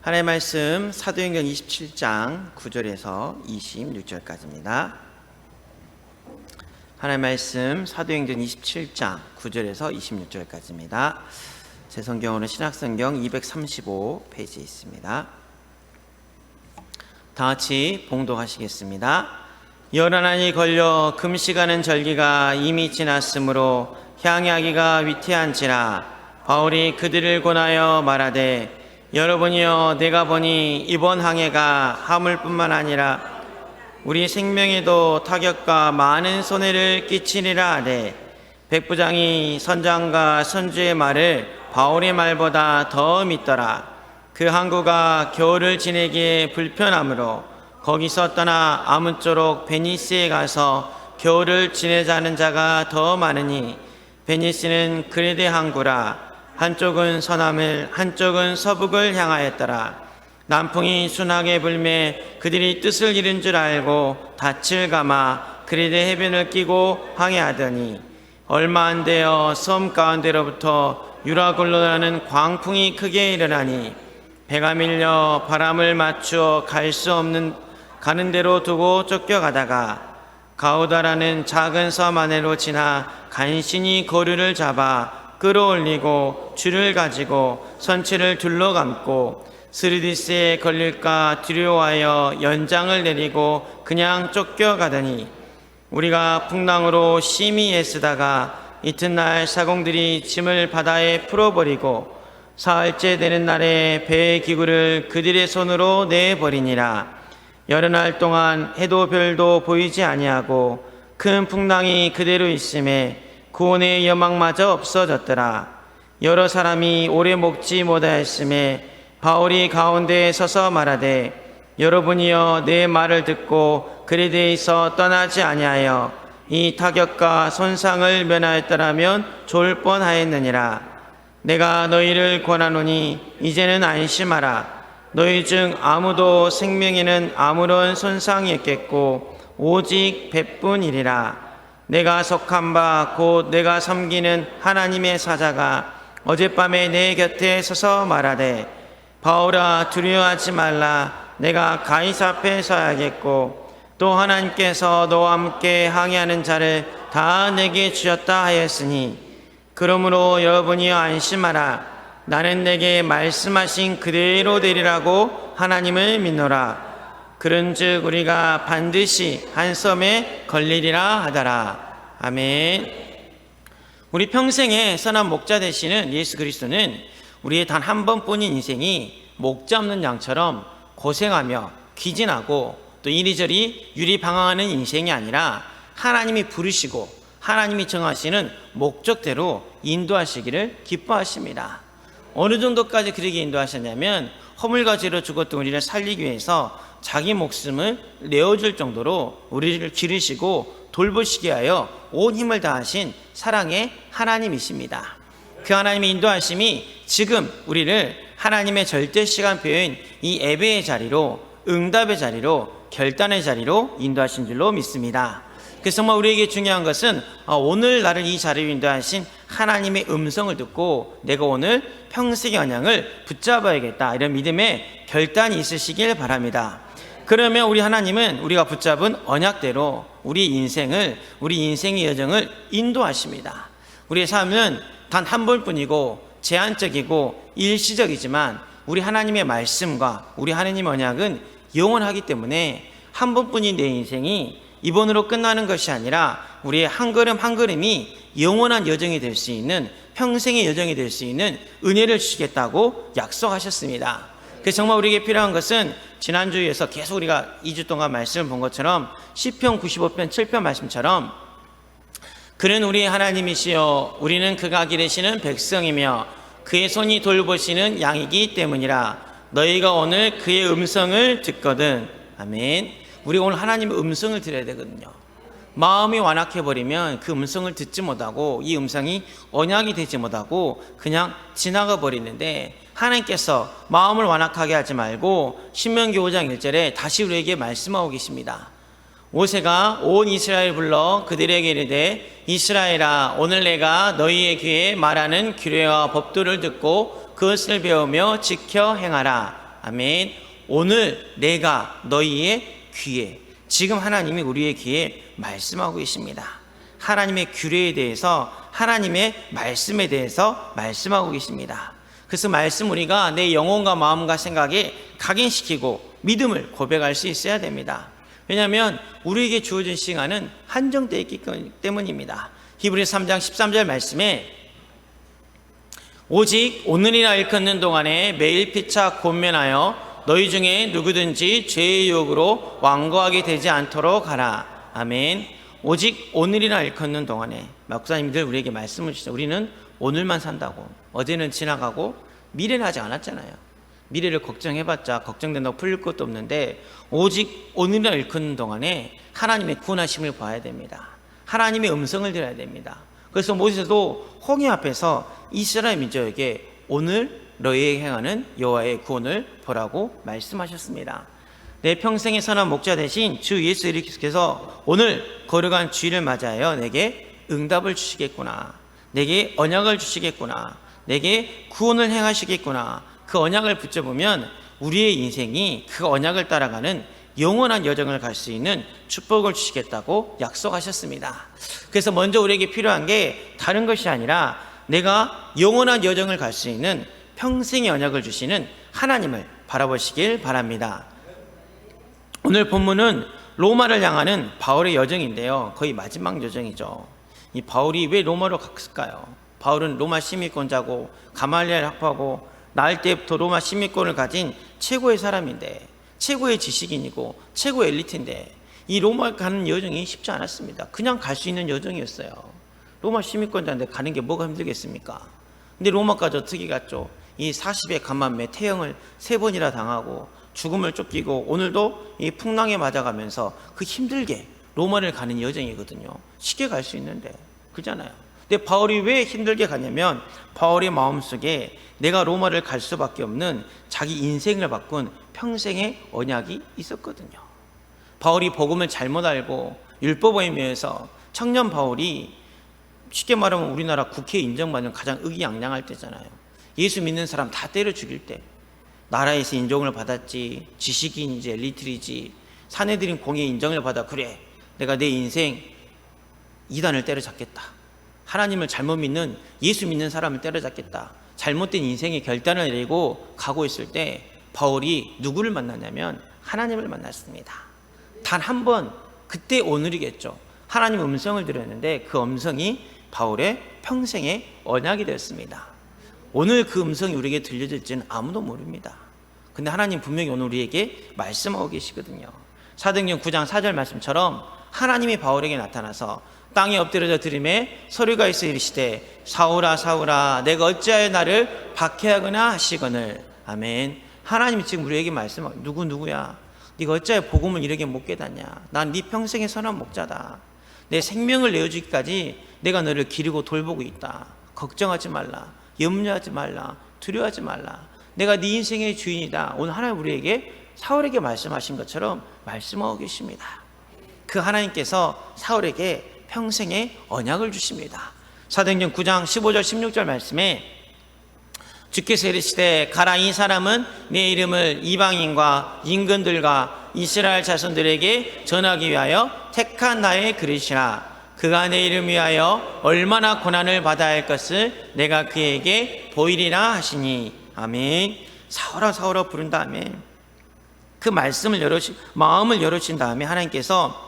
하나님의 말씀 사도행전 27장 9절에서 26절까지입니다. 하나님의 말씀 사도행전 27장 9절에서 26절까지입니다. 제 성경으로는 신약성경 235페이지에 있습니다. 다 같이 봉독하시겠습니다. 열하나니 걸려 금시가는 절기가 이미 지났으므로 향하기가 위태한지라 바울이 그들을 권하여 말하되 여러분이여 내가 보니 이번 항해가 화물뿐만 아니라 우리 생명에도 타격과 많은 손해를 끼치리라 하되 백부장이 선장과 선주의 말을 바울의 말보다 더 믿더라. 그 항구가 겨울을 지내기에 불편하므로 거기서 떠나 아무쪼록 베니스에 가서 겨울을 지내자는 자가 더 많으니 베니스는 그레데 항구라. 한쪽은 서남을 한쪽은 서북을 향하였더라. 남풍이 순하게 불매 그들이 뜻을 잃은 줄 알고 닻을 감아 그레데 해변을 끼고 항해하더니 얼마 안 되어 섬 가운데로부터 유라굴로라는 광풍이 크게 일어나니 배가 밀려 바람을 맞추어 갈 수 없는 가는 대로 두고 쫓겨가다가 가우다라는 작은 섬 안으로 지나 간신히 거류를 잡아 끌어올리고 줄을 가지고 선체를 둘러감고 스르디스에 걸릴까 두려워하여 연장을 내리고 그냥 쫓겨가더니 우리가 풍랑으로 심히 애쓰다가 이튿날 사공들이 짐을 바다에 풀어버리고 사흘째 되는 날에 배의 기구를 그들의 손으로 내버리니라. 여러 날 동안 해도 별도 보이지 아니하고 큰 풍랑이 그대로 있음에 구원의 여망마저 없어졌더라. 여러 사람이 오래 먹지 못하였음에 바울이 가운데에 서서 말하되 여러분이여 내 말을 듣고 그레데에서 떠나지 아니하여 이 타격과 손상을 면하였더라면 좋을 뻔하였느니라. 내가 너희를 권하노니 이제는 안심하라. 너희 중 아무도 생명에는 아무런 손상이 없겠고 오직 배뿐이리라. 내가 속한 바 곧 내가 섬기는 하나님의 사자가 어젯밤에 내 곁에 서서 말하되 바울아 두려워하지 말라. 내가 가이사 앞에 서야겠고 또 하나님께서 너와 함께 항해하는 자를 다 내게 주셨다 하였으니 그러므로 여러분이여 안심하라. 나는 내게 말씀하신 그대로 되리라고 하나님을 믿노라. 그런즉 우리가 반드시 한 섬에 걸리리라 하더라. 아멘. 우리 평생의 선한 목자 되시는 예수 그리스도는 우리의 단 한 번뿐인 인생이 목자 없는 양처럼 고생하며 귀진하고 또 이리저리 유리방황하는 인생이 아니라 하나님이 부르시고 하나님이 정하시는 목적대로 인도하시기를 기뻐하십니다. 어느 정도까지 그렇게 인도하셨냐면 허물과지로 죽었던 우리를 살리기 위해서 자기 목숨을 내어줄 정도로 우리를 기르시고 돌보시게 하여 온 힘을 다하신 사랑의 하나님이십니다. 그 하나님의 인도하심이 지금 우리를 하나님의 절대 시간표인 이 예배의 자리로, 응답의 자리로, 결단의 자리로 인도하신 줄로 믿습니다. 그래서 정말 우리에게 중요한 것은 오늘 나를 이 자리로 인도하신 하나님의 음성을 듣고 내가 오늘 평생의 언약을 붙잡아야겠다, 이런 믿음의 결단이 있으시길 바랍니다. 그러면 우리 하나님은 우리가 붙잡은 언약대로 우리 인생의 여정을 인도하십니다. 우리의 삶은 단 한 번뿐이고 제한적이고 일시적이지만 우리 하나님의 말씀과 우리 하나님의 언약은 영원하기 때문에 한 번뿐인 내 인생이 이번으로 끝나는 것이 아니라 우리의 한 걸음 한 걸음이 영원한 여정이 될 수 있는, 평생의 여정이 될 수 있는 은혜를 주시겠다고 약속하셨습니다. 그래서 정말 우리에게 필요한 것은 지난주에서 계속 우리가 2주 동안 말씀을 본 것처럼 시편 95편 7편 말씀처럼 그는 우리의 하나님이시여 우리는 그가 기르시는 백성이며 그의 손이 돌보시는 양이기 때문이라. 너희가 오늘 그의 음성을 듣거든. 아멘. 우리가 오늘 하나님의 음성을 들어야 되거든요. 마음이 완악해버리면 그 음성을 듣지 못하고 이 음성이 언약이 되지 못하고 그냥 지나가 버리는데, 하나님께서 마음을 완악하게 하지 말고 신명기 5장 1절에 다시 우리에게 말씀하고 계십니다. 모세가 온 이스라엘 불러 그들에게 이르되 이스라엘아 오늘 내가 너희의 귀에 말하는 규례와 법도를 듣고 그것을 배우며 지켜 행하라. 아멘. 오늘 내가 너희의 귀에, 지금 하나님이 우리의 귀에 말씀하고 계십니다. 하나님의 규례에 대해서, 하나님의 말씀에 대해서 말씀하고 계십니다. 그래서 말씀 우리가 내 영혼과 마음과 생각에 각인시키고 믿음을 고백할 수 있어야 됩니다. 왜냐하면 우리에게 주어진 시간은 한정되어 있기 때문입니다. 히브리서 3장 13절 말씀에 오직 오늘이나 일컫는 동안에 매일 피차 권면하여 너희 중에 누구든지 죄의 유혹으로 완고하게 되지 않도록 하라. 아멘. 오직 오늘이나 일컫는 동안에, 목사님들 우리에게 말씀을 주시죠. 우리는 오늘만 산다고, 어제는 지나가고 미래는 아직 안 왔잖아요. 미래를 걱정해봤자 걱정된다고 풀릴 것도 없는데, 오직 오늘이나 일컫는 동안에 하나님의 구원하심을 봐야 됩니다. 하나님의 음성을 들어야 됩니다. 그래서 모세도 홍해 앞에서 이스라엘 민족에게 오늘 너희에게 행하는 여호와의 구원을 보라고 말씀하셨습니다. 내 평생의 선한 목자 되신 주 예수 그리스도께서 오늘 거룩한 주일을 맞이하여 내게 응답을 주시겠구나, 내게 언약을 주시겠구나, 내게 구원을 행하시겠구나. 그 언약을 붙잡으면 우리의 인생이 그 언약을 따라가는 영원한 여정을 갈 수 있는 축복을 주시겠다고 약속하셨습니다. 그래서 먼저 우리에게 필요한 게 다른 것이 아니라 내가 영원한 여정을 갈 수 있는 평생의 언약을 주시는 하나님을 바라보시길 바랍니다. 오늘 본문은 로마를 향하는 바울의 여정인데요, 거의 마지막 여정이죠. 이 바울이 왜 로마로 갔을까요? 바울은 로마 시민권자고 가말리엘 학파고 나을 때부터 로마 시민권을 가진 최고의 사람인데, 최고의 지식인이고 최고의 엘리트인데, 이 로마 가는 여정이 쉽지 않았습니다. 그냥 갈 수 있는 여정이었어요. 로마 시민권자인데 가는 게 뭐가 힘들겠습니까? 근데 로마까지 어떻게 갔죠? 이 40의 간만매 태형을 3번이나 당하고 죽음을 쫓기고 오늘도 이 풍랑에 맞아가면서 그 힘들게 로마를 가는 여정이거든요. 쉽게 갈 수 있는데, 그렇잖아요. 근데 바울이 왜 힘들게 가냐면 바울의 마음속에 내가 로마를 갈 수밖에 없는 자기 인생을 바꾼 평생의 언약이 있었거든요. 바울이 복음을 잘못 알고 율법에 의해서 청년 바울이, 쉽게 말하면 우리나라 국회에 인정받는 가장 의기양양할 때잖아요. 예수 믿는 사람 다 때려 죽일 때, 나라에서 인정을 받았지, 지식인이지 엘리트이지, 사내들인 공의 인정을 받아, 그래 내가 내 인생 이단을 때려잡겠다, 하나님을 잘못 믿는, 예수 믿는 사람을 때려잡겠다, 잘못된 인생의 결단을 내리고 가고 있을 때 바울이 누구를 만났냐면 하나님을 만났습니다. 단 한 번, 그때 오늘이겠죠. 하나님 음성을 들었는데 그 음성이 바울의 평생의 언약이 되었습니다. 오늘 그 음성이 우리에게 들려질지는 아무도 모릅니다. 근데 하나님 분명히 오늘 우리에게 말씀하고 계시거든요. 사도행전 9장 4절 말씀처럼 하나님이 바울에게 나타나서 땅에 엎드려져 들음에 소리가 있어 이르시되 사울아 사울아 내가 어찌하여 나를 박해하거나 하시거늘. 아멘. 하나님이 지금 우리에게 말씀하고, 누구야? 네가 어찌하여 복음을 이렇게 못 깨닫냐? 난 네 평생의 선한 목자다. 내 생명을 내어주기까지 내가 너를 기르고 돌보고 있다. 걱정하지 말라, 염려하지 말라, 두려워하지 말라. 내가 네 인생의 주인이다. 오늘 하나님 우리에게 사울에게 말씀하신 것처럼 말씀하고 계십니다. 그 하나님께서 사울에게 평생의 언약을 주십니다. 사도행전 9장 15절 16절 말씀에 주께서 이르시되 가라, 이 사람은 내 이름을 이방인과 인근들과 이스라엘 자손들에게 전하기 위하여 택한 나의 그릇이라. 그가 내 이름 위하여 얼마나 고난을 받아야 할 것을 내가 그에게 보이리라 하시니. 아멘. 사울아 사울아 부른 다음에 그 말씀을 마음을 열어주신 다음에 하나님께서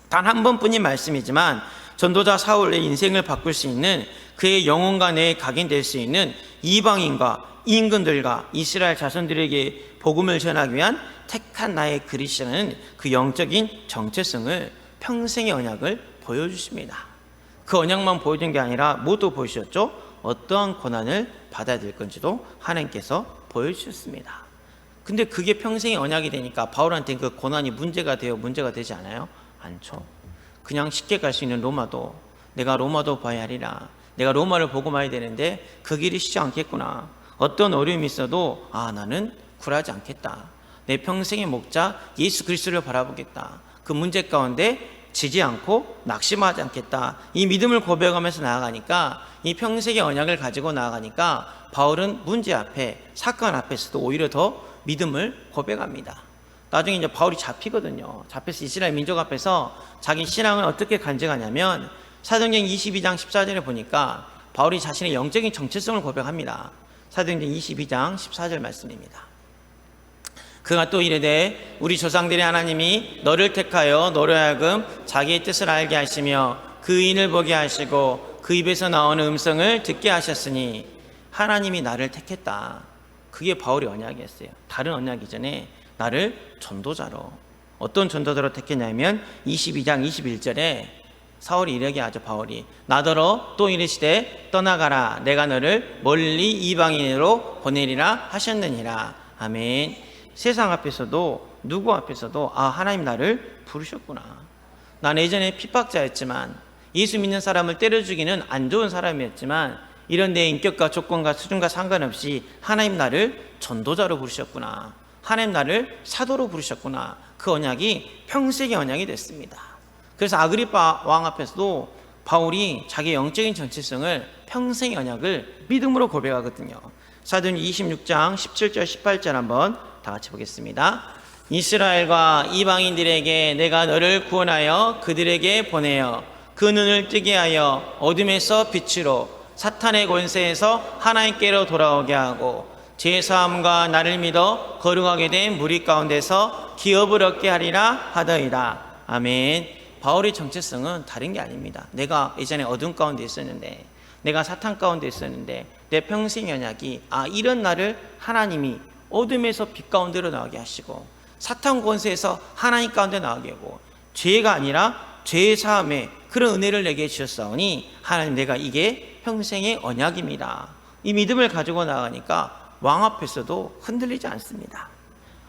단 한 번뿐인 말씀이지만 전도자 사울의 인생을 바꿀 수 있는, 그의 영혼과 뇌에 각인될 수 있는 이방인과 임금들과 이스라엘 자손들에게 복음을 전하기 위한 택한 나의 그릇이라는 그 영적인 정체성을, 평생의 언약을 보여주십니다. 그 언약만 보여준 게 아니라 뭐도 보여주셨죠? 어떠한 고난을 받아야 될 건지도 하나님께서 보여주셨습니다. 근데 그게 평생의 언약이 되니까 바울한테 그 고난이 문제가 되지 않아요? 않죠. 그냥 쉽게 갈 수 있는 로마도, 내가 로마도 봐야 하리라, 내가 로마를 보고 마야 되는데 그 길이 쉽지 않겠구나, 어떤 어려움이 있어도 나는 굴하지 않겠다, 내 평생의 목자 예수 그리스도를 바라보겠다, 그 문제 가운데 지지 않고 낙심하지 않겠다, 이 믿음을 고백하면서 나아가니까, 이 평생의 언약을 가지고 나아가니까 바울은 문제 앞에, 사건 앞에서도 오히려 더 믿음을 고백합니다. 나중에 이제 바울이 잡히거든요. 잡혀서 이스라엘 민족 앞에서 자기 신앙을 어떻게 간증하냐면 사도행전 22장 14절에 보니까 바울이 자신의 영적인 정체성을 고백합니다. 사도행전 22장 14절 말씀입니다. 그가 또 이르되 우리 조상들의 하나님이 너를 택하여 너로 하여금 자기의 뜻을 알게 하시며 그 인을 보게 하시고 그 입에서 나오는 음성을 듣게 하셨으니 하나님이 나를 택했다. 그게 바울의 언약이었어요. 다른 언약 이전에 나를 전도자로, 어떤 전도자로 택했냐면 22장 21절에 사울이 이르게 하죠. 바울이 나더러 또 이르시되 떠나가라 내가 너를 멀리 이방인으로 보내리라 하셨느니라. 아멘. 세상 앞에서도 누구 앞에서도 하나님 나를 부르셨구나. 난 예전에 핍박자였지만 예수 믿는 사람을 때려 죽이는 안 좋은 사람이었지만 이런 내 인격과 조건과 수준과 상관없이 하나님 나를 전도자로 부르셨구나. 하나님 나를 사도로 부르셨구나. 그 언약이 평생의 언약이 됐습니다. 그래서 아그리파 왕 앞에서도 바울이 자기의 영적인 정체성을 평생의 언약을 믿음으로 고백하거든요. 사도행전 26장 17절 18절 한번 다 같이 보겠습니다. 이스라엘과 이방인들에게 내가 너를 구원하여 그들에게 보내어 그 눈을 뜨게 하여 어둠에서 빛으로 사탄의 권세에서 하나님께로 돌아오게 하고 죄사함과 나를 믿어 거룩하게 된 무리 가운데서 기업을 얻게 하리라 하더이다. 아멘. 바울의 정체성은 다른 게 아닙니다. 내가 예전에 어둠 가운데 있었는데, 내가 사탄 가운데 있었는데 내 평생 언약이 이런 나를 하나님이 어둠에서 빛 가운데로 나오게 하시고 사탄 권세에서 하나님 가운데 나오게 하고 죄가 아니라 죄의 사함에 그런 은혜를 내게 주셨사오니 하나님 내가 이게 평생의 언약입니다. 이 믿음을 가지고 나가니까 왕 앞에서도 흔들리지 않습니다.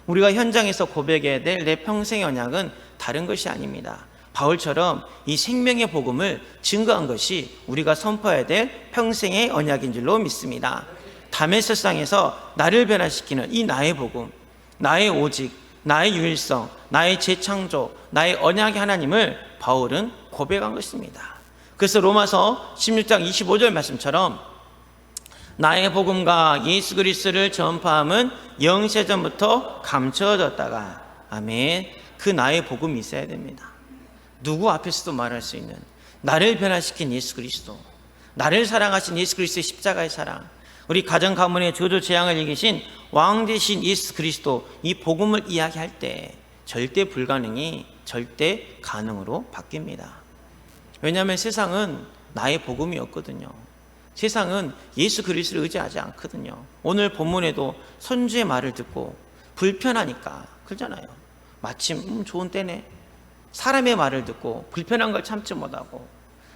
우리가 현장에서 고백해야 될 내 평생의 언약은 다른 것이 아닙니다. 바울처럼 이 생명의 복음을 증거한 것이 우리가 선포해야 될 평생의 언약인 줄로 믿습니다. 다메섹상에서 나를 변화시키는 이 나의 복음, 나의 오직, 나의 유일성, 나의 재창조, 나의 언약의 하나님을 바울은 고백한 것입니다. 그래서 로마서 16장 25절 말씀처럼 나의 복음과 예수 그리스도를 전파함은 영세전부터 감춰졌다가 아멘. 그 나의 복음이 있어야 됩니다. 누구 앞에서도 말할 수 있는 나를 변화시킨 예수 그리스도, 나를 사랑하신 예수 그리스도의 십자가의 사랑, 우리 가정 가문의 저주 재앙을 이기신 왕 되신 예수 그리스도, 이 복음을 이야기할 때 절대 불가능이 절대 가능으로 바뀝니다. 왜냐하면 세상은 나의 복음이 없거든요. 세상은 예수 그리스도를 의지하지 않거든요. 오늘 본문에도 선주의 말을 듣고 불편하니까 그러잖아요. 마침 좋은 때네. 사람의 말을 듣고 불편한 걸 참지 못하고.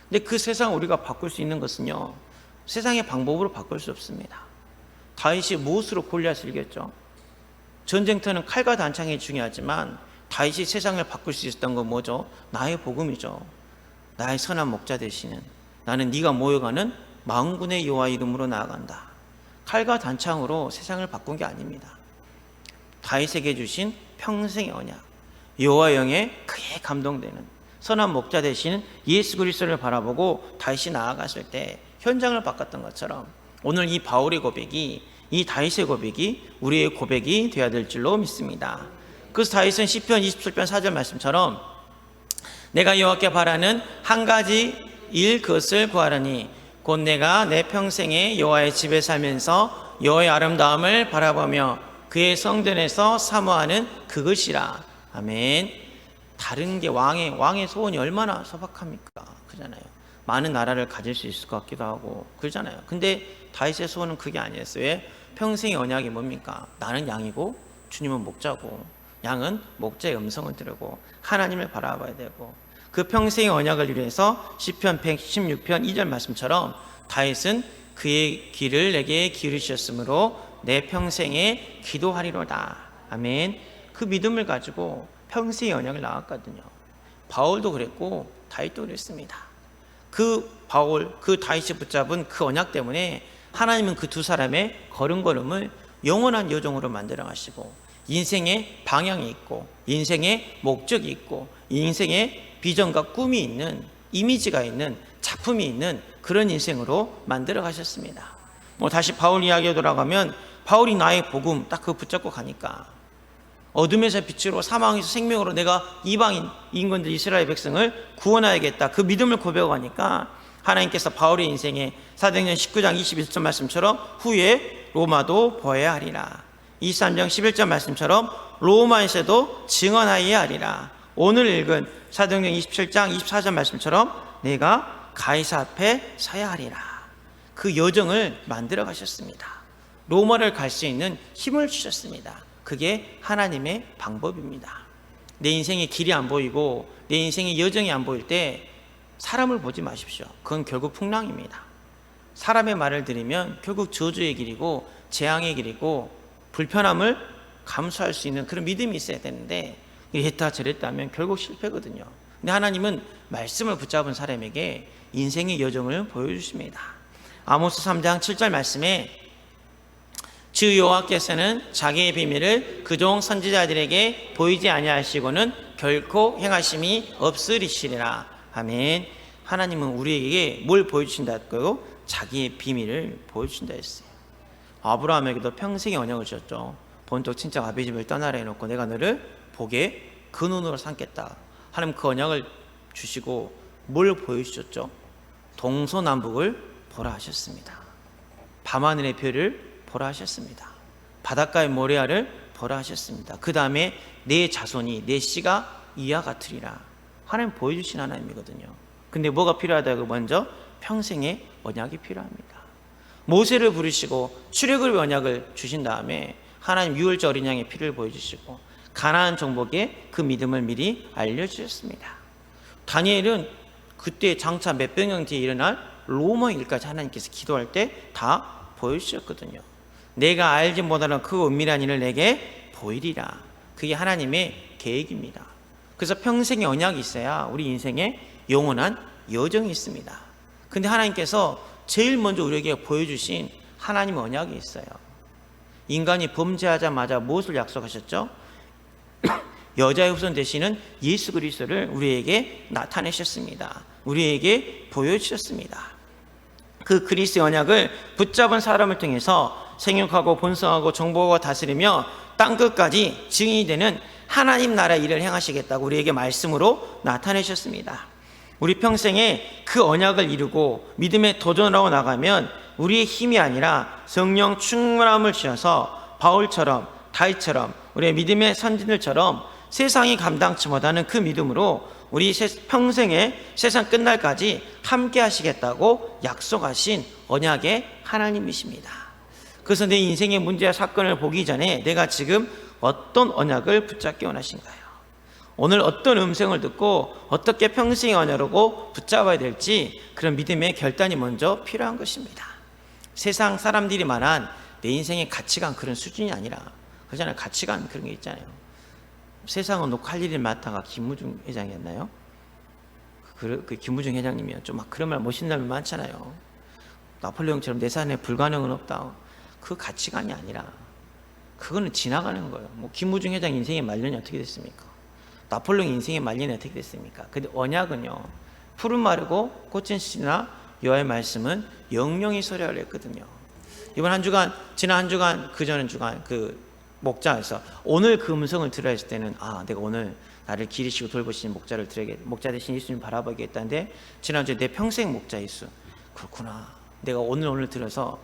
근데 그 세상 우리가 바꿀 수 있는 것은요, 세상의 방법으로 바꿀 수 없습니다. 다윗이 무엇으로 골리앗을 이겼죠? 전쟁터는 칼과 단창이 중요하지만 다윗이 세상을 바꿀 수 있었던 건 뭐죠? 나의 복음이죠. 나의 선한 목자 되시는, 나는 네가 모여가는 만군의 여호와 이름으로 나아간다. 칼과 단창으로 세상을 바꾼 게 아닙니다. 다윗에게 주신 평생의 언약, 여호와 영에 크게 감동되는 선한 목자 되시는 예수 그리스도를 바라보고 다윗이 나아갔을 때 현장을 바꿨던 것처럼 오늘 이 바울의 고백이, 이 다윗의 고백이 우리의 고백이 되어야 될 줄로 믿습니다. 그래서 다윗은 시편 27편 4절 말씀처럼 내가 여호와께 바라는 한 가지 일 그것을 구하려니 곧 내가 내 평생에 여호와의 집에 살면서 여호와의 아름다움을 바라보며 그의 성전에서 사모하는 그것이라. 아멘. 다른 게 왕의 소원이 얼마나 소박합니까? 그잖아요. 많은 나라를 가질 수 있을 것 같기도 하고 그러잖아요. 근데 다윗의 소원은 그게 아니었어요. 왜? 평생의 언약이 뭡니까? 나는 양이고 주님은 목자고, 양은 목자의 음성을 들고 하나님을 바라봐야 되고, 그 평생의 언약을 위해서 시편 116편 2절 말씀처럼 다윗은 그의 길을 내게 기울이셨으므로 내 평생에 기도하리로다. 아멘. 그 믿음을 가지고 평생의 언약을 나갔거든요. 바울도 그랬고 다윗도 그랬습니다. 그 바울, 그 다윗이 붙잡은 그 언약 때문에 하나님은 그 두 사람의 걸음걸음을 영원한 여정으로 만들어 가시고 인생의 방향이 있고 인생의 목적이 있고 인생의 비전과 꿈이 있는, 이미지가 있는, 작품이 있는 그런 인생으로 만들어 가셨습니다. 다시 바울 이야기에 돌아가면 바울이 나의 복음 딱 그거 붙잡고 가니까 어둠에서 빛으로 사망에서 생명으로 내가 이방인 인건들 이스라엘 백성을 구원하야겠다 그 믿음을 고백하니까 하나님께서 바울의 인생에 사도행전 19장 21절 말씀처럼 후에 로마도 보아야 하리라. 23장 11절 말씀처럼 로마에서도 증언하여야 하리라. 오늘 읽은 사도행전 27장 24절 말씀처럼 내가 가이사 앞에 서야 하리라. 그 여정을 만들어 가셨습니다. 로마를 갈 수 있는 힘을 주셨습니다. 그게 하나님의 방법입니다. 내 인생의 길이 안 보이고 내 인생의 여정이 안 보일 때 사람을 보지 마십시오. 그건 결국 풍랑입니다. 사람의 말을 들으면 결국 저주의 길이고 재앙의 길이고 불편함을 감수할 수 있는 그런 믿음이 있어야 되는데 이랬다 저랬다 하면 결국 실패거든요. 근데 하나님은 말씀을 붙잡은 사람에게 인생의 여정을 보여주십니다. 아모스 3장 7절 말씀에 주 여호와께서는 자기의 비밀을 그종 선지자들에게 보이지 아니하시고는 결코 행하심이 없으리시리라. 아멘. 하나님은 우리에게 뭘 보여주신다고요? 자기의 비밀을 보여주신다 했어요. 아브라함에게도 평생의 언약을 주셨죠. 본토 친척 아비 집을 떠나라 해놓고 내가 너를 복의 근원으로 삼겠다. 하나님 그 언약을 주시고 뭘 보여주셨죠? 동서남북을 보라 하셨습니다. 밤하늘의 별을 보라 하셨습니다. 바닷가의 모래알을 보라 하셨습니다. 그 다음에 내 자손이 내 씨가 이와 같으리라. 하나님 보여주신 하나님이거든요. 근데 뭐가 필요하다고? 먼저 평생의 언약이 필요합니다. 모세를 부르시고 출애굽의 언약을 주신 다음에 하나님 유월절 어린 양의 피를 보여주시고 가나안 정복의 그 믿음을 미리 알려주셨습니다. 다니엘은 그때 장차 몇백 년 뒤에 일어날 로마 일까지 하나님께서 기도할 때 다 보여주셨거든요. 내가 알지 못하는 그 은밀한 일을 내게 보이리라. 그게 하나님의 계획입니다. 그래서 평생의 언약이 있어야 우리 인생에 영원한 여정이 있습니다. 근데 하나님께서 제일 먼저 우리에게 보여주신 하나님의 언약이 있어요. 인간이 범죄하자마자 무엇을 약속하셨죠? 여자의 후손 되시는 예수 그리스도를 우리에게 나타내셨습니다. 우리에게 보여주셨습니다. 그 그리스도의 언약을 붙잡은 사람을 통해서 생육하고 번성하고 정복하고 다스리며 땅끝까지 증인이 되는 하나님 나라의 일을 행하시겠다고 우리에게 말씀으로 나타내셨습니다. 우리 평생에 그 언약을 이루고 믿음에 도전하고 나가면 우리의 힘이 아니라 성령 충만함을 주셔서 바울처럼 다윗처럼 우리의 믿음의 선진들처럼 세상이 감당치 못하는 그 믿음으로 우리 평생에 세상 끝날까지 함께 하시겠다고 약속하신 언약의 하나님이십니다. 그래서 내 인생의 문제와 사건을 보기 전에 내가 지금 어떤 언약을 붙잡기 원하신가요? 오늘 어떤 음성을 듣고 어떻게 평생의 언약으로 붙잡아야 될지 그런 믿음의 결단이 먼저 필요한 것입니다. 세상 사람들이 말한 내 인생의 가치관 그런 수준이 아니라 그렇잖아요. 가치관 그런 게 있잖아요. 세상은 놓고 할 일을 맡다가 김무중 회장이었나요? 그 김무중 회장님이었죠. 막 그런 말 멋있는 말 많잖아요. 나폴레옹처럼 내 삶에 불가능은 없다. 그 가치관이 아니라 그거는 지나가는 거예요. 뭐 김무중 회장 인생의 말년이 어떻게 됐습니까? 나폴레옹 인생의 말년이 어떻게 됐습니까? 근데 언약은요, 푸른 마르고 꽃은 시나 여호와의 말씀은 영영이 소리를 했거든요. 이번 한 주간, 지난 한 주간, 그전 주간 그 목자에서 오늘 그 음성을 들어야 했을 때는 내가 오늘 나를 기르시고 돌보시는 목자를 들어야겠다. 목자 대신 예수님 바라보겠다는데 지난주에 내 평생 목자 예수. 그렇구나. 내가 오늘 들어서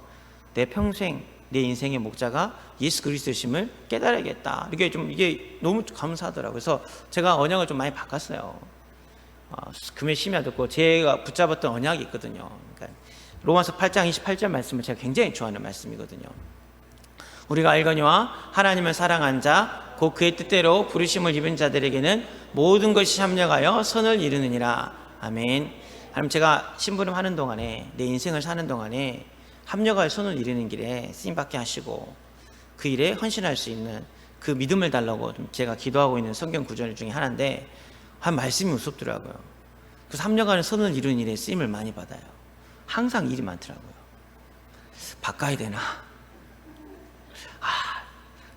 내 평생 내 인생의 목자가 예수 그리스도심을 깨달아야겠다. 이게 너무 감사하더라고요. 그래서 제가 언약을 좀 많이 바꿨어요. 금의 심야 듣고 제가 붙잡았던 언약이 있거든요. 그러니까 로마서 8장 28절 말씀을 제가 굉장히 좋아하는 말씀이거든요. 우리가 알거니와 하나님을 사랑한 자, 곧 그의 뜻대로 부르심을 입은 자들에게는 모든 것이 합력하여 선을 이루느니라. 아멘. 하나님, 제가 심부름하는 동안에 내 인생을 사는 동안에 합력하여 선을 이루는 길에 쓰임받게 하시고 그 일에 헌신할 수 있는 그 믿음을 달라고 제가 기도하고 있는 성경 구절 중에 하나인데 한 말씀이 무섭더라고요. 그래서 합력하는 선을 이루는 일에 쓰임을 많이 받아요. 항상 일이 많더라고요. 바꿔야 되나?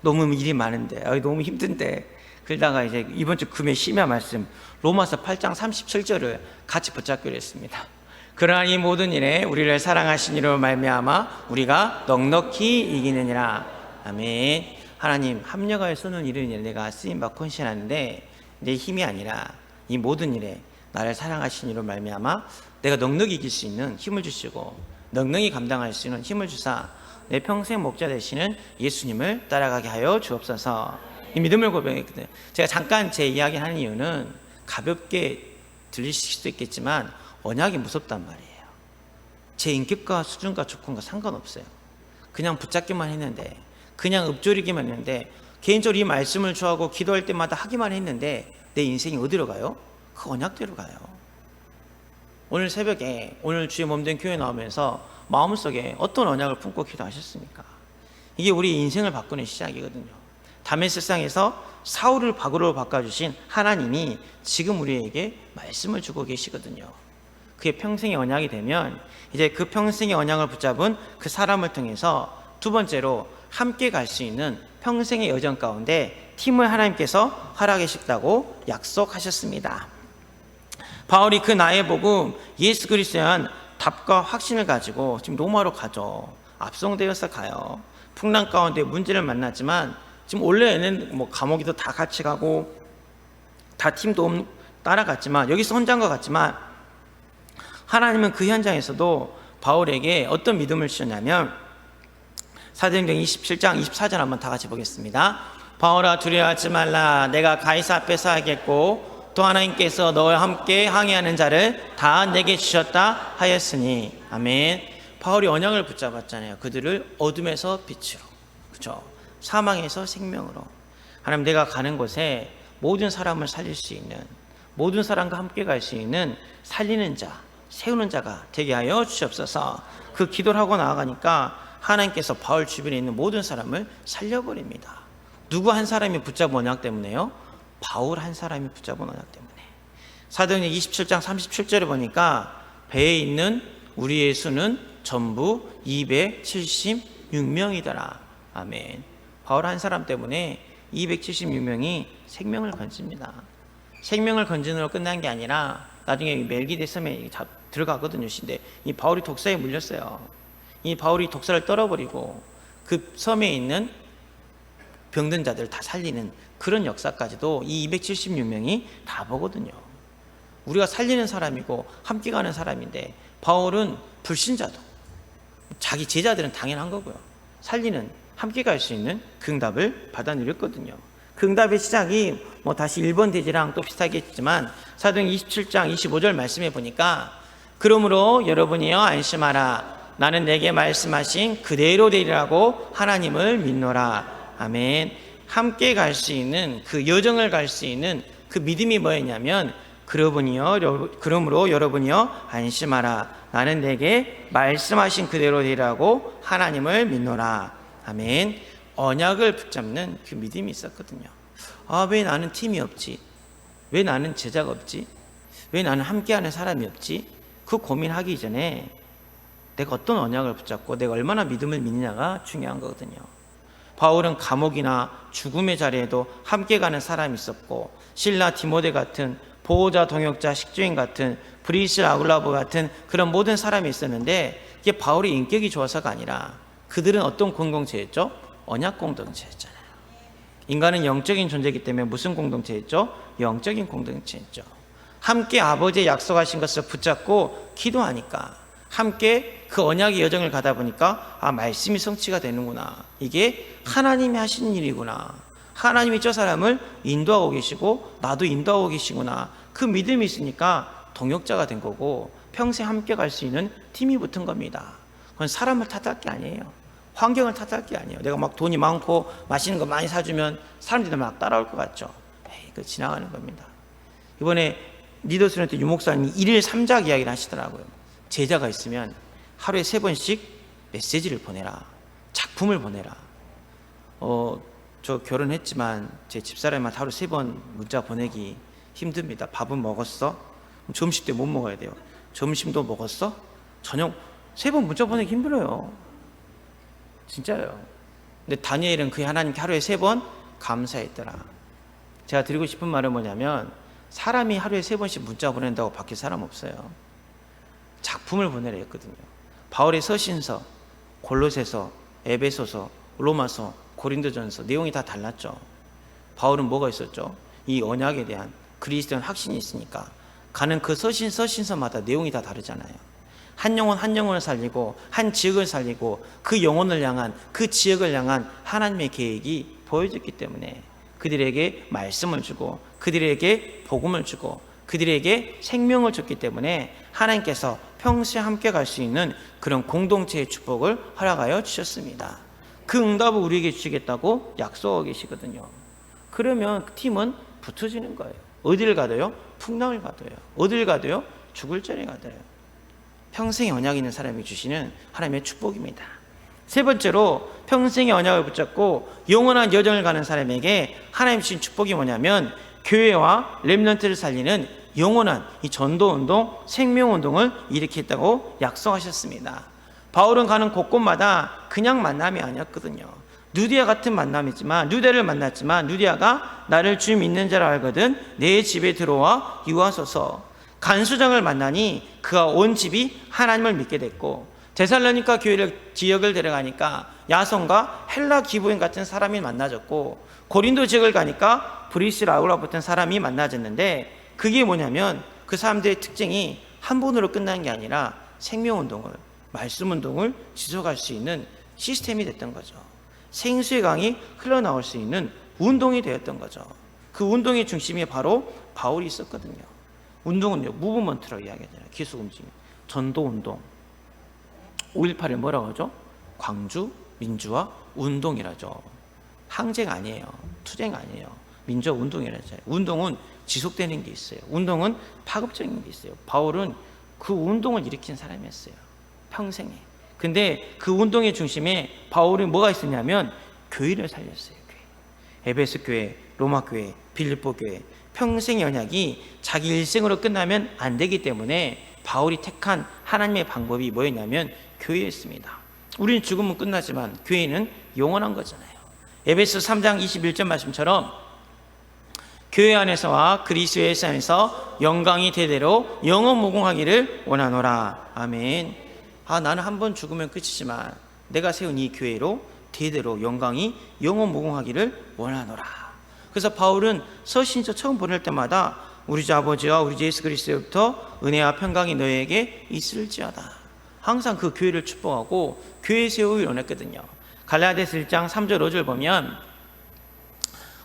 너무 일이 많은데, 너무 힘든데. 그러다가 이제 이번 주 금요 심야 말씀 로마서 8장 37절을 같이 붙잡기로 했습니다. 그러나 이 모든 일에 우리를 사랑하신 이로 말미암아 우리가 넉넉히 이기느니라. 아멘. 하나님, 합력하여 쏘는 이런 일에 내가 쓰임받고 헌신하는데 내 힘이 아니라 이 모든 일에 나를 사랑하신 이로 말미암아 내가 넉넉히 이길 수 있는 힘을 주시고 넉넉히 감당할 수 있는 힘을 주사 내 평생 목자 되시는 예수님을 따라가게 하여 주옵소서. 이 믿음을 고백했거든요. 제가 잠깐 제 이야기 하는 이유는 가볍게 들리실 수도 있겠지만 언약이 무섭단 말이에요. 제 인격과 수준과 조건과 상관없어요. 그냥 붙잡기만 했는데, 그냥 읊조리기만 했는데, 개인적으로 이 말씀을 좋아하고 기도할 때마다 하기만 했는데 내 인생이 어디로 가요? 그 언약대로 가요. 오늘 새벽에 오늘 주의 몸된 교회 나오면서 마음속에 어떤 언약을 품고 기도하셨습니까? 이게 우리 인생을 바꾸는 시작이거든요. 다메섹상에서 사울을 바울로 바꿔주신 하나님이 지금 우리에게 말씀을 주고 계시거든요. 그게 평생의 언약이 되면 이제 그 평생의 언약을 붙잡은 그 사람을 통해서 두 번째로 함께 갈 수 있는 평생의 여정 가운데 팀을 하나님께서 허락하셨다고 약속하셨습니다. 바울이 그 나의 복음 예수 그리스도에 대한 답과 확신을 가지고 지금 로마로 가죠. 압송되어서 가요. 풍랑 가운데 문제를 만났지만 지금 원래는 뭐 감옥에도 다 같이 가고 다 팀도 따라갔지만 여기서 혼자인 것 같지만 하나님은 그 현장에서도 바울에게 어떤 믿음을 주셨냐면 사도행전 27장 24절 한번 다 같이 보겠습니다. 바울아 두려워하지 말라. 내가 가이사 앞에서 하겠고 또 하나님께서 너와 함께 항해하는 자를 다 내게 주셨다 하였으니. 아멘. 바울이 언약을 붙잡았잖아요. 그들을 어둠에서 빛으로, 그렇죠? 사망에서 생명으로. 하나님, 내가 가는 곳에 모든 사람을 살릴 수 있는, 모든 사람과 함께 갈 수 있는 살리는 자, 세우는 자가 되게 하여 주시옵소서. 그 기도를 하고 나아가니까 하나님께서 바울 주변에 있는 모든 사람을 살려버립니다. 누구 한 사람이 붙잡은 언약 때문에요? 바울 한 사람이 붙잡은 언약 때문에. 사도행전 27장 37절에 보니까 배에 있는 우리의 수는 전부 276명이더라. 아멘. 바울 한 사람 때문에 276명이 생명을 건집니다. 생명을 건지느라 끝난 게 아니라 나중에 멜기데 섬에 들어가거든요. 근데 이 바울이 독사에 물렸어요. 이 바울이 독사를 떨어버리고 그 섬에 있는 병든 자들을 다 살리는 그런 역사까지도 이 276명이 다 보거든요. 우리가 살리는 사람이고 함께 가는 사람인데 바울은 불신자도 자기 제자들은 당연한 거고요. 살리는 함께 갈 수 있는 그 응답을 받아 누렸거든요. 그 응답의 시작이 뭐 다시 1번 대지랑 또 비슷하겠지만 사도행전 27장 25절 말씀해 보니까 그러므로 여러분이여 안심하라. 나는 내게 말씀하신 그대로 되리라고 하나님을 믿노라. 아멘. 함께 갈 수 있는 그 여정을 갈 수 있는 그 믿음이 뭐였냐면 그러므로 여러분이여 안심하라. 나는 내게 말씀하신 그대로 되리라고 하나님을 믿노라. 아멘. 언약을 붙잡는 그 믿음이 있었거든요. 아, 왜 나는 팀이 없지? 왜 나는 제자가 없지? 왜 나는 함께하는 사람이 없지? 그 고민하기 전에 내가 어떤 언약을 붙잡고 내가 얼마나 믿음을 믿느냐가 중요한 거거든요. 바울은 감옥이나 죽음의 자리에도 함께 가는 사람이 있었고 실라 디모데 같은 보호자 동역자 식주인 같은 브리스 아굴라보 같은 그런 모든 사람이 있었는데 이게 바울의 인격이 좋아서가 아니라 그들은 어떤 공동체였죠? 언약 공동체였잖아요. 인간은 영적인 존재이기 때문에 무슨 공동체였죠? 영적인 공동체였죠. 함께 아버지의 약속하신 것을 붙잡고 기도하니까 함께 그 언약의 여정을 가다 보니까 아, 말씀이 성취가 되는구나. 이게 하나님이 하시는 일이구나. 하나님이 저 사람을 인도하고 계시고 나도 인도하고 계시구나. 그 믿음이 있으니까 동역자가 된 거고 평생 함께 갈 수 있는 팀이 붙은 겁니다. 그건 사람을 탓할 게 아니에요. 환경을 탓할 게 아니에요. 내가 막 돈이 많고 맛있는 거 많이 사주면 사람들이 막 따라올 것 같죠. 에이, 그 지나가는 겁니다. 이번에 리더스는 때 유목사님이 1일 3작 이야기를 하시더라고요. 제자가 있으면 하루에 3번씩 메시지를 보내라. 작품을 보내라. 저 결혼했지만 제 집사람한테 하루 3번 문자 보내기 힘듭니다. 밥은 먹었어? 점심 때 못 먹어야 돼요. 점심도 먹었어? 저녁 3번 문자 보내기 힘들어요. 진짜요. 근데 다니엘은 그 하나님께 하루에 3번 감사했더라. 제가 드리고 싶은 말은 뭐냐면 사람이 하루에 3번씩 문자 보낸다고 바뀔 사람 없어요. 작품을 보내려 했거든요. 바울의 서신서, 골로새서, 에베소서, 로마서, 고린도전서 내용이 다 달랐죠. 바울은 뭐가 있었죠? 이 언약에 대한 그리스도인 확신이 있으니까 가는 그 서신서마다 내용이 다 다르잖아요. 한 영혼 한 영혼을 살리고 한 지역을 살리고 그 영혼을 향한, 그 지역을 향한 하나님의 계획이 보여졌기 때문에 그들에게 말씀을 주고 그들에게 복음을 주고 그들에게 생명을 줬기 때문에 하나님께서 평생 함께 갈 수 있는 그런 공동체의 축복을 허락하여 주셨습니다. 그 응답을 우리에게 주시겠다고 약속하고 계시거든요. 그러면 그 팀은 붙어지는 거예요. 어디를 가도요? 풍랑을 가도요. 어디를 가도요? 죽을 전에 가도요. 평생의 언약이 있는 사람이 주시는 하나님의 축복입니다. 세 번째로 평생의 언약을 붙잡고 영원한 여정을 가는 사람에게 하나님 주신 축복이 뭐냐면 교회와 렘넌트를 살리는 영원한 이 전도운동, 생명운동을 일으켰다고 약속하셨습니다. 바울은 가는 곳곳마다 그냥 만남이 아니었거든요. 누디아 같은 만남이지만, 누디아를 만났지만 누디아가 나를 주 믿는 자라 알거든 내 집에 들어와 유하소서. 간수장을 만나니 그가 온 집이 하나님을 믿게 됐고, 데살로니가 교회를 지역을 데려가니까 야손과 헬라 기부인 같은 사람이 만나졌고, 고린도 지역을 가니까 브리스라우라 붙은 사람이 만나졌는데, 그게 뭐냐면 그 사람들의 특징이 한 번으로 끝나는 게 아니라 생명운동을, 말씀운동을 지속할 수 있는 시스템이 됐던 거죠. 생수의 강이 흘러나올 수 있는 운동이 되었던 거죠. 그 운동의 중심에 바로 바울이 있었거든요. 운동은요, 무브먼트라고 이야기하잖아요. 기술 움직임, 전도운동. 5.18을 뭐라고 하죠? 광주 민주화 운동이라죠. 항쟁 아니에요. 투쟁 아니에요. 민주화 운동이라죠. 운동은 지속되는 게 있어요. 운동은 파급적인 게 있어요. 바울은 그 운동을 일으킨 사람이었어요. 평생에. 근데 그 운동의 중심에 바울이 뭐가 있었냐면 교회를 살렸어요. 교회. 에베소 교회, 로마 교회, 빌립보 교회. 평생의 언약이 자기 일생으로 끝나면 안 되기 때문에 바울이 택한 하나님의 방법이 뭐였냐면 교회였습니다. 우리는 죽으면 끝나지만 교회는 영원한 거잖아요. 에베소 3장 21절 말씀처럼 교회 안에서와 그리스도 예수 안에서 영광이 대대로 영원무궁하기를 원하노라. 아멘. 나는 한 번 죽으면 끝이지만 내가 세운 이 교회로 대대로 영광이 영원무궁하기를 원하노라. 그래서 바울은 서신서 처음 보낼 때마다 우리 주 아버지와 우리 주 예수 그리스도로부터 은혜와 평강이 너희에게 있을지어다. 항상 그 교회를 축복하고 교회 세우기를 원했거든요. 갈라디아서 1장 3절 5절 보면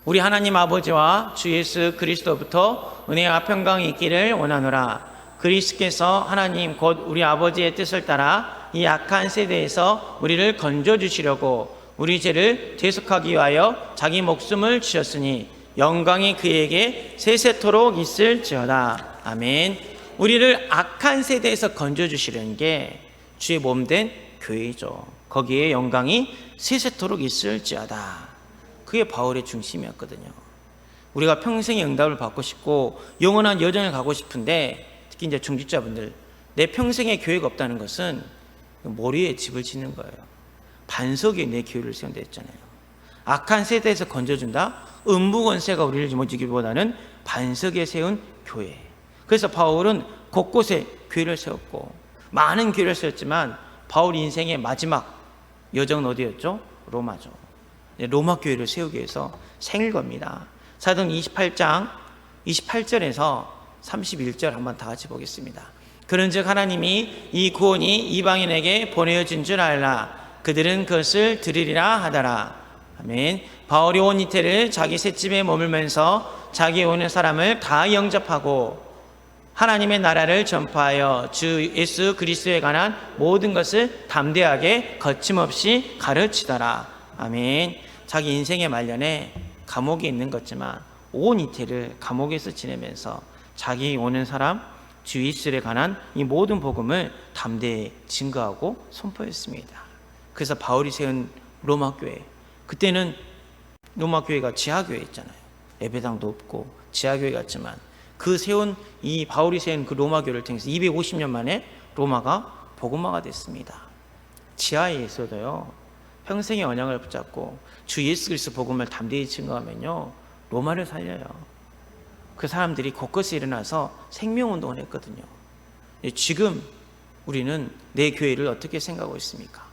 우리 하나님 아버지와 주 예수 그리스도로부터 은혜와 평강이 있기를 원하노라. 그리스도께서 하나님 곧 우리 아버지의 뜻을 따라 이 악한 세대에서 우리를 건져주시려고 우리 죄를 대속하기 위하여 자기 목숨을 주셨으니 영광이 그에게 세세토록 있을지어다. 아멘. 우리를 악한 세대에서 건져주시려는 게 주의 몸된 교회죠. 거기에 영광이 세세토록 있을지어다. 그게 바울의 중심이었거든요. 우리가 평생의 응답을 받고 싶고 영원한 여정을 가고 싶은데, 특히 이제 중직자분들, 내 평생에 교회가 없다는 것은 머리에 집을 짓는 거예요. 반석 위에 내 교회를 세운다 했잖아요. 악한 세대에서 건져준다? 음부권세가 우리를 짊어지기보다는 반석에 세운 교회. 그래서 바울은 곳곳에 교회를 세웠고 많은 교회를 세웠지만 바울 인생의 마지막 여정은 어디였죠? 로마죠. 로마 교회를 세우기 위해서 생을 겁니다. 사도행 28장 28절에서 31절 한번 다 같이 보겠습니다. 그런즉 하나님이 이 구원이 이방인에게 보내어진 줄 알라. 그들은 그것을 들으리라 하더라. 아멘. 바울이 온 이태를 자기 셋집에 머물면서 자기 오는 사람을 다 영접하고 하나님의 나라를 전파하여 주 예수 그리스도에 관한 모든 것을 담대하게 거침없이 가르치더라. 아멘. 자기 인생의 말년에 감옥에 있는 것지만 온 이태를 감옥에서 지내면서 자기 오는 사람 주 예수에 관한 이 모든 복음을 담대히 증거하고 선포했습니다. 그래서 바울이 세운 로마 교회, 그때는 로마 교회가 지하교회였잖아요. 예배당도 없고 지하교회 같지만 그 세운 이 바울이 세운 그 로마 교회를 통해서 250년 만에 로마가 복음화가 됐습니다. 지하에 있어도요, 평생의 언약을 붙잡고 주 예수 그리스도 복음을 담대히 증거하면요, 로마를 살려요. 그 사람들이 곳곳에 일어나서 생명운동을 했거든요. 지금 우리는 내 교회를 어떻게 생각하고 있습니까?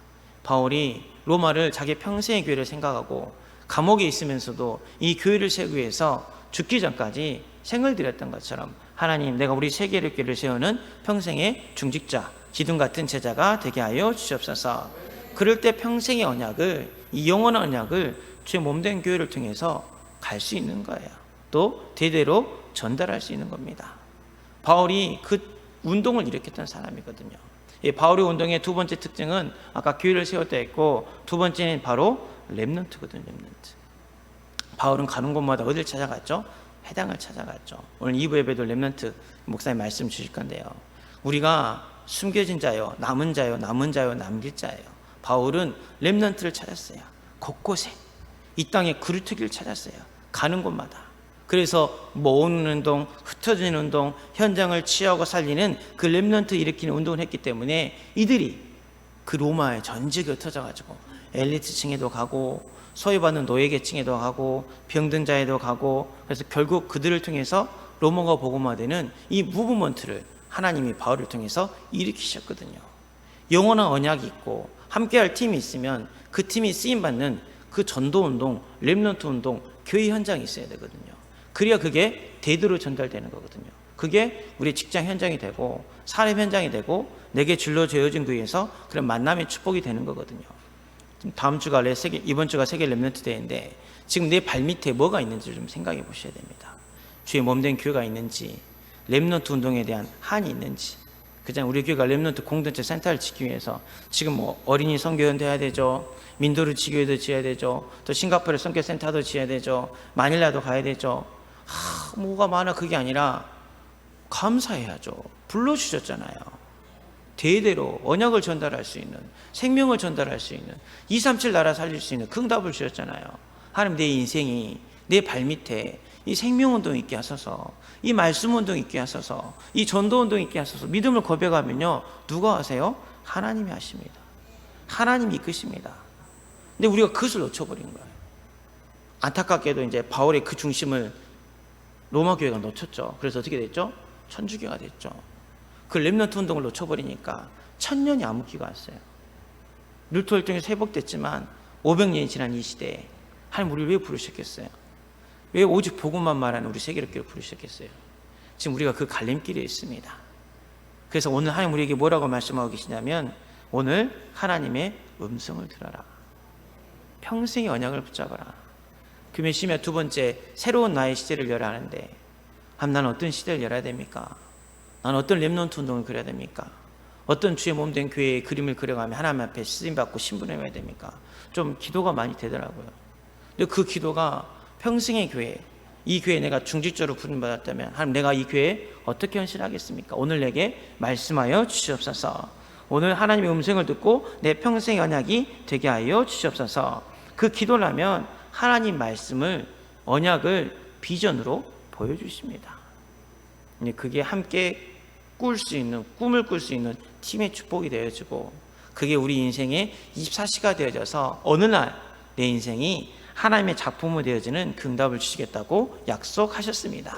바울이 로마를 자기 평생의 교회를 생각하고 감옥에 있으면서도 이 교회를 세우기 위해서 죽기 전까지 생을 들였던 것처럼 하나님, 내가 우리 세계를 교회를 세우는 평생의 중직자, 기둥 같은 제자가 되게 하여 주시옵소서. 그럴 때 평생의 언약을, 이 영원한 언약을 주의 몸된 교회를 통해서 갈 수 있는 거예요. 또 대대로 전달할 수 있는 겁니다. 바울이 그 운동을 일으켰던 사람이거든요. 이 바울의 운동의 두 번째 특징은 아까 교회를 세울 때 했고, 두 번째는 바로 렘넌트거든요. 렘넌트. 바울은 가는 곳마다 어딜 찾아갔죠? 회당을 찾아갔죠. 오늘 2부 예배도 렘넌트 목사님 말씀 주실 건데요, 우리가 숨겨진 자요, 남은 자요, 남은 자요, 남길 자예요. 바울은 렘넌트를 찾았어요. 곳곳에 이 땅에 그루터기를 찾았어요. 가는 곳마다. 그래서 모으는 운동, 흩어지는 운동, 현장을 취하고 살리는 그 렘넌트 일으키는 운동을 했기 때문에 이들이 그 로마의 전 지역에 흩어져가지고 엘리트층에도 가고 소외받는 노예계층에도 가고 병든 자에도 가고, 그래서 결국 그들을 통해서 로마가 복음화되는 이 무브먼트를 하나님이 바울을 통해서 일으키셨거든요. 영원한 언약이 있고 함께할 팀이 있으면 그 팀이 쓰임받는 그 전도운동, 렘넌트 운동, 교회 현장이 있어야 되거든요. 그래야 그게 대대로 전달되는 거거든요. 그게 우리 직장 현장이 되고 사람 현장이 되고 내게 줄로 죄어진 교회에서 그런 만남의 축복이 되는 거거든요. 다음 주가 이번 주가 세계 렘넌트 데이인데 지금 내 발밑에 뭐가 있는지 좀 생각해 보셔야 됩니다. 주의 몸된 교회가 있는지, 렘넌트 운동에 대한 한이 있는지. 그냥 우리 교회가 렘넌트 공동체 센터를 짓기 위해서 지금 뭐 어린이 선교원도 해야 되죠, 민도르 지교회도 지어야 되죠, 또 싱가포르 선교센터도 지어야 되죠, 마닐라도 가야 되죠. 뭐가 많아. 그게 아니라 감사해야죠. 불러주셨잖아요. 대대로 언약을 전달할 수 있는, 생명을 전달할 수 있는, 237 나라 살릴 수 있는 그 응답을 주셨잖아요. 하나님, 내 인생이 내 발밑에 이 생명운동 있게 하소서, 이 말씀운동 있게 하소서, 이 전도운동 있게 하소서. 믿음을 고백하면요, 누가 하세요? 하나님이 하십니다. 하나님이 이끄십니다. 근데 우리가 그것을 놓쳐버린 거예요. 안타깝게도 이제 바울의 그 중심을 로마 교회가 놓쳤죠. 그래서 어떻게 됐죠? 천주교가 됐죠. 그 렘넌트 운동을 놓쳐버리니까 1000년이 암흑기가 왔어요. 루터 혈통이 회복됐지만 500년이 지난 이 시대에 하나님 우리를 왜 부르셨겠어요? 왜 오직 복음만 말하는 우리 세계를 부르셨겠어요? 지금 우리가 그 갈림길에 있습니다. 그래서 오늘 하나님 우리에게 뭐라고 말씀하고 계시냐면, 오늘 하나님의 음성을 들어라. 평생의 언약을 붙잡아라. 금요 심야 두 번째, 새로운 나의 시대를 열어야 하는데, 나는 어떤 시대를 열어야 됩니까? 나는 어떤 렘넌트 운동을 그려야 됩니까? 어떤 주의 몸된 교회의 그림을 그려가며 하나님 앞에 쓰임받고 신분해야 됩니까? 좀 기도가 많이 되더라고요. 근데 그 기도가 평생의 교회, 이 교회에 내가 중직자로 부름받았다면 하나님, 내가 이 교회에 어떻게 헌신하겠습니까? 오늘 내게 말씀하여 주시옵소서. 오늘 하나님의 음성을 듣고 내 평생의 언약이 되게 하여 주시옵소서. 그 기도를 하면 하나님 말씀을, 언약을 비전으로 보여주십니다. 그게 함께 꿀 수 있는, 꿈을 꿀 수 있는 팀의 축복이 되어지고, 그게 우리 인생의 24시가 되어져서 어느 날 내 인생이 하나님의 작품으로 되어지는 그 응답을 주시겠다고 약속하셨습니다.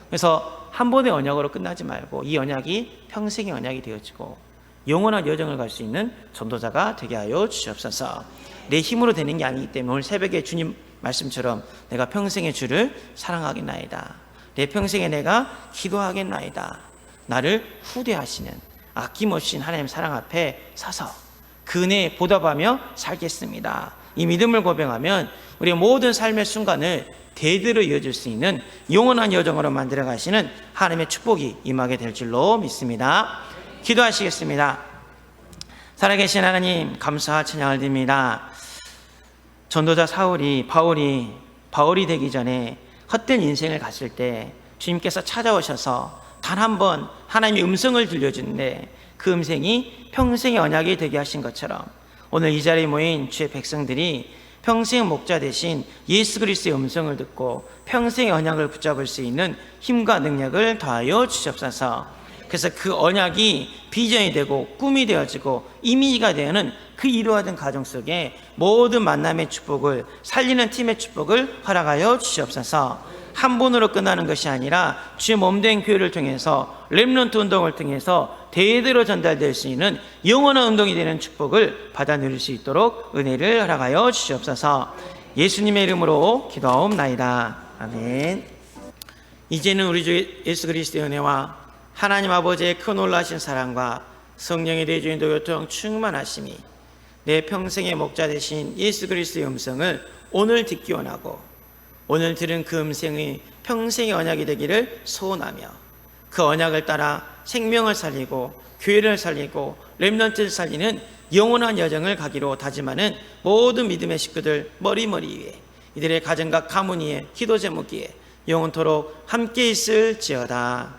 그래서 한 번의 언약으로 끝나지 말고 이 언약이 평생의 언약이 되어지고 영원한 여정을 갈 수 있는 전도자가 되게 하여 주시옵소서. 내 힘으로 되는 게 아니기 때문에 오늘 새벽에 주님 말씀처럼 내가 평생의 주를 사랑하겠나이다, 내 평생에 내가 기도하겠나이다, 나를 후대하시는 아낌없이 하나님 사랑 앞에 서서 그 은혜에 보답하며 살겠습니다. 이 믿음을 고백하면 우리의 모든 삶의 순간을 대대로 이어질 수 있는 영원한 여정으로 만들어 가시는 하나님의 축복이 임하게 될 줄로 믿습니다. 기도하시겠습니다. 살아계신 하나님, 감사와 찬양을 드립니다. 전도자 바울이 되기 전에 헛된 인생을 갔을 때 주님께서 찾아오셔서 단 한 번 하나님의 음성을 들려주는데 그 음성이 평생의 언약이 되게 하신 것처럼, 오늘 이 자리에 모인 주의 백성들이 평생 목자 되신 예수 그리스도의 음성을 듣고 평생의 언약을 붙잡을 수 있는 힘과 능력을 더하여 주시옵소서. 그래서 그 언약이 비전이 되고 꿈이 되어지고 이미지가 되는 그 이루어진 가정 속에 모든 만남의 축복을, 살리는 팀의 축복을 허락하여 주시옵소서. 한 번으로 끝나는 것이 아니라 주의 몸된 교회를 통해서, 렘넌트 운동을 통해서 대대로 전달될 수 있는 영원한 운동이 되는 축복을 받아 누릴 수 있도록 은혜를 허락하여 주시옵소서. 예수님의 이름으로 기도하옵나이다. 아멘. 이제는 우리 주 예수 그리스도의 은혜와 하나님 아버지의 큰 놀라신 사랑과 성령의 대주인도 요통 충만하심이 내 평생의 목자 되신 예수 그리스도의 음성을 오늘 듣기 원하고 오늘 들은 그 음성이 평생의 언약이 되기를 소원하며 그 언약을 따라 생명을 살리고 교회를 살리고 렘넌트를 살리는 영원한 여정을 가기로 다짐하는 모든 믿음의 식구들 머리머리 위에 이들의 가정과 가문 위에 기도 제목 위에 영원토록 함께 있을지어다.